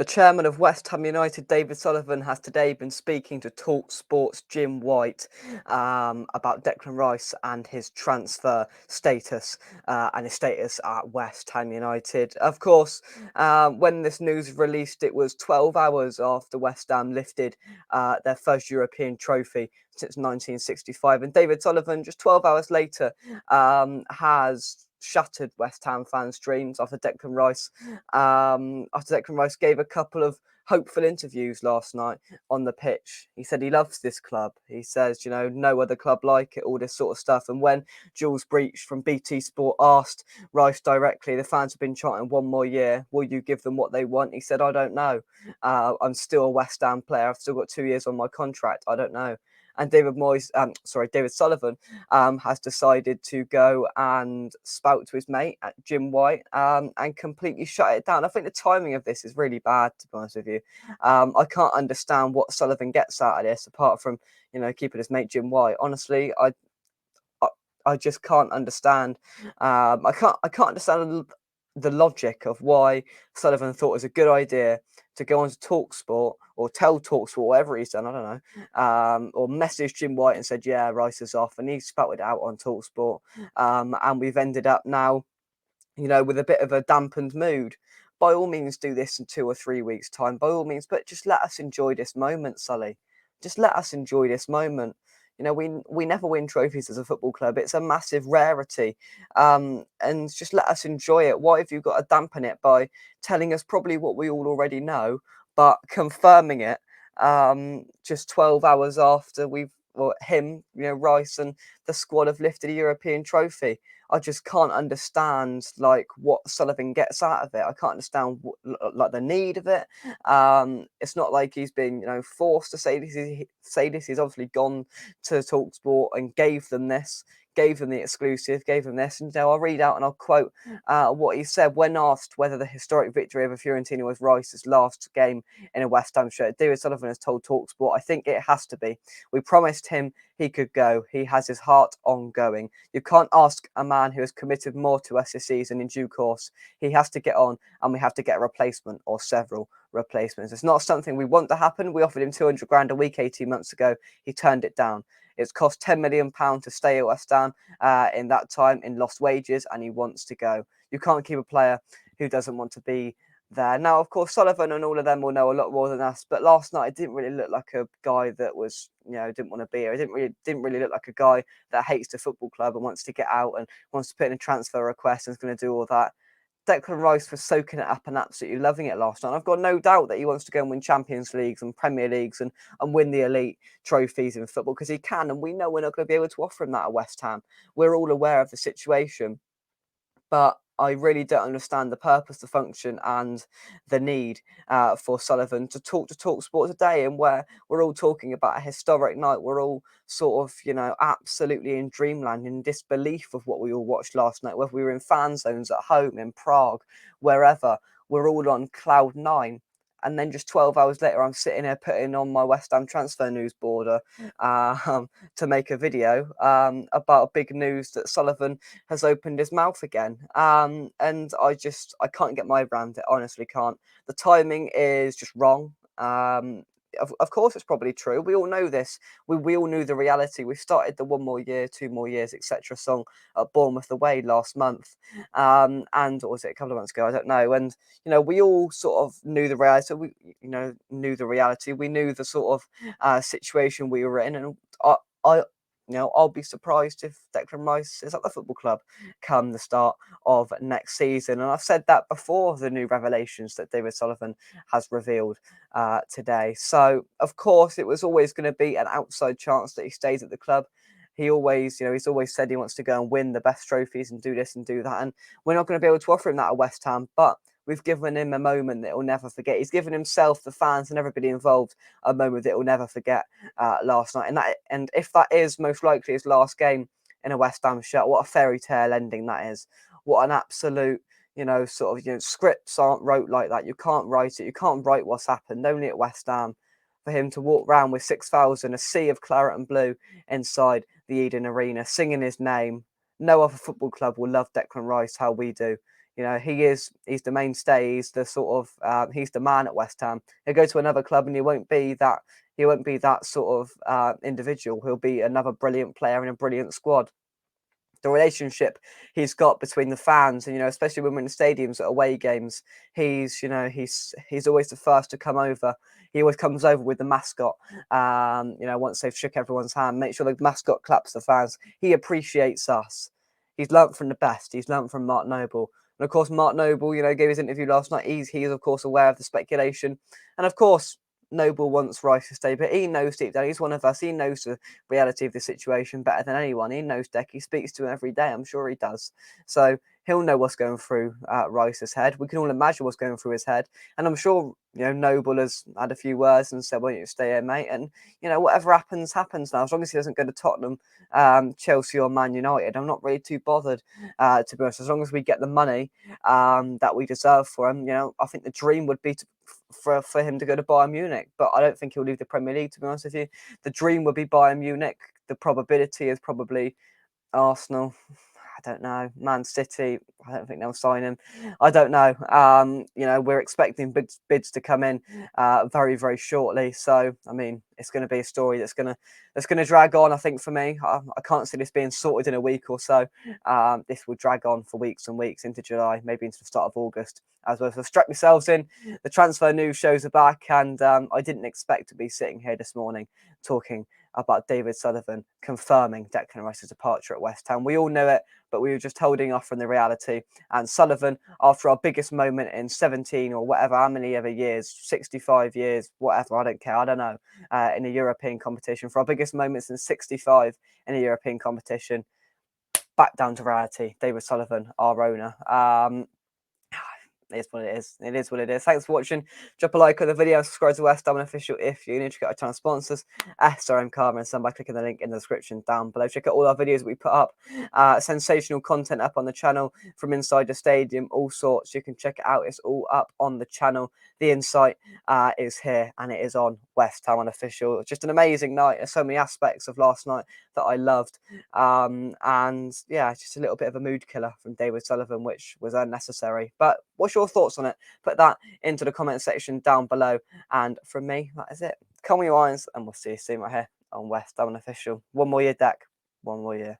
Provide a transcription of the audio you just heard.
The chairman of West Ham United, David Sullivan, has today been speaking to Talk Sports' Jim White about Declan Rice and his transfer status and his status at West Ham United. Of course, when this news was released, it was 12 hours after West Ham lifted their first European trophy since 1965. And David Sullivan, just 12 hours later, has shattered West Ham fans' dreams after Declan Rice gave a couple of hopeful interviews last night on the pitch. He said he loves this club. He says, no other club like it, all this sort of stuff. And when Jules Breach from BT Sport asked Rice directly, the fans have been chanting 1 more year, will you give them what they want? He said, I don't know. I'm still a West Ham player. I've still got 2 years on my contract. I don't know. And David Sullivan has decided to go and spout to his mate at Jim White and completely shut it down. I think the timing of this is really bad, to be honest with you. I can't understand what Sullivan gets out of this, apart from keeping his mate Jim White. Honestly, I just can't understand. I can't understand the logic of why Sullivan thought it was a good idea to go on to TalkSport or tell TalkSport whatever he's done. I don't know, or message Jim White and said, "Yeah, Rice is off," and he spouted it out on TalkSport. And we've ended up now, with a bit of a dampened mood. By all means, do this in 2 or 3 weeks' time. By all means, but just let us enjoy this moment, Sully. Just let us enjoy this moment. We never win trophies as a football club. It's a massive rarity. And just let us enjoy it. Why have you got to dampen it by telling us probably what we all already know, but confirming it just 12 hours after Rice and the squad have lifted a European trophy? I just can't understand what Sullivan gets out of it. I can't understand the need of it. It's not like he's been forced to say this. He's obviously gone to TalkSport and gave them the exclusive, gave them this. And I'll read out and I'll quote what he said when asked whether the historic victory over Fiorentina was Rice's last game in a West Ham shirt. David Sullivan has told TalkSport, "I think it has to be. We promised him he could go. He has his heart on going. You can't ask a man who has committed more to us this season in due course. He has to get on, and we have to get a replacement or several replacements. It's not something we want to happen. We offered him 200 grand a week 18 months ago. He turned it down. It's cost £10 million to stay at West Ham in that time in lost wages, and he wants to go. You can't keep a player who doesn't want to be there." Now, of course, Sullivan and all of them will know a lot more than us, but last night it didn't really look like a guy that was, didn't want to be here. It didn't really look like a guy that hates the football club and wants to get out and wants to put in a transfer request and is going to do all that. Declan Rice was soaking it up and absolutely loving it last night. I've got no doubt that he wants to go and win Champions Leagues and Premier Leagues and win the elite trophies in football, because he can, and we know we're not going to be able to offer him that at West Ham. We're all aware of the situation, but I really don't understand the purpose, the function, and the need for Sullivan to talk to TalkSport today, and where we're all talking about a historic night. We're all sort of, absolutely in dreamland, in disbelief of what we all watched last night, whether we were in fan zones at home, in Prague, wherever. We're all on cloud nine. And then just 12 hours later, I'm sitting here putting on my West Ham transfer news border to make a video about big news that Sullivan has opened his mouth again. And I can't get my head around it. Honestly, can't. The timing is just wrong. Of course, it's probably true. We all know this. We all knew the reality. We started the 1 more year, 2 more years, etc. song at Bournemouth away last month, and or was it a couple of months ago? I don't know. And we all sort of knew the reality. We knew the reality. We knew the sort of situation we were in, and I I'll be surprised if Declan Rice is at the football club come the start of next season. And I've said that before the new revelations that David Sullivan has revealed today. So, of course, it was always going to be an outside chance that he stays at the club. He always, he's always said he wants to go and win the best trophies and do this and do that. And we're not going to be able to offer him that at West Ham, but we've given him a moment that he'll never forget. He's given himself, the fans, and everybody involved a moment that he'll never forget last night. And if that is most likely his last game in a West Ham shirt, what a fairy tale ending that is. What an absolute, scripts aren't wrote like that. You can't write it. You can't write what's happened. Only at West Ham. For him to walk around with 6,000, a sea of claret and blue inside the Eden Arena, singing his name. No other football club will love Declan Rice how we do. You know, he's the mainstay. He's the sort of he's the man at West Ham. He'll go to another club and he won't be that. He won't be that sort of individual. He'll be another brilliant player in a brilliant squad. The relationship he's got between the fans, and especially when we're in stadiums at away games, he's always the first to come over. He always comes over with the mascot. Once they've shook everyone's hand, make sure the mascot claps the fans. He appreciates us. He's learnt from the best. He's learnt from Mark Noble. And of course, Mark Noble, gave his interview last night. He's of course aware of the speculation, and of course, Noble wants Rice to stay, but he knows deep down he's one of us. He knows the reality of the situation better than anyone. He knows Deck. He speaks to him every day. I'm sure he does. So he'll know what's going through Rice's head. We can all imagine what's going through his head. And I'm sure, Noble has had a few words and said, "Why don't you stay here, mate?" And, whatever happens, happens now. As long as he doesn't go to Tottenham, Chelsea or Man United, I'm not really too bothered, to be honest. As long as we get the money that we deserve for him, I think the dream would be for him to go to Bayern Munich. But I don't think he'll leave the Premier League, to be honest with you. The dream would be Bayern Munich. The probability is probably Arsenal. I don't know. Man City. I don't think they'll sign him. I don't know. We're expecting bids to come in very, very shortly. So, I mean, it's going to be a story that's going to drag on. I think for me, I can't see this being sorted in a week or so. This will drag on for weeks and weeks into July, maybe into the start of August. As well, so strap yourselves in. The transfer news shows are back, and I didn't expect to be sitting here this morning talking about David Sullivan confirming Declan Rice's departure at West Ham. We all knew it, but we were just holding off from the reality. And Sullivan, after our biggest moment in 17 or whatever, how many ever years, 65 years, whatever, I don't care, I don't know, in a European competition, for our biggest moments in 65 in a European competition, back down to reality. David Sullivan, our owner. It is what it is. It is what it is. Thanks for watching. Drop a like on the video. Subscribe to West Ham Official if you're new. Check out our channel sponsors, SRM Karma and Sun, by clicking the link in the description down below. Check out all our videos that we put up. Sensational content up on the channel from inside the stadium, all sorts. You can check it out. It's all up on the channel. The insight is here, and it is on West Ham Official. Just an amazing night. There's so many aspects of last night that I loved. And yeah, just a little bit of a mood killer from David Sullivan, which was unnecessary. But what's your thoughts on it? Put that into the comment section down below. And from me, that is it. Calm your eyes, and we'll see you soon right here on West Ham Official. One more year, Deck. One more year.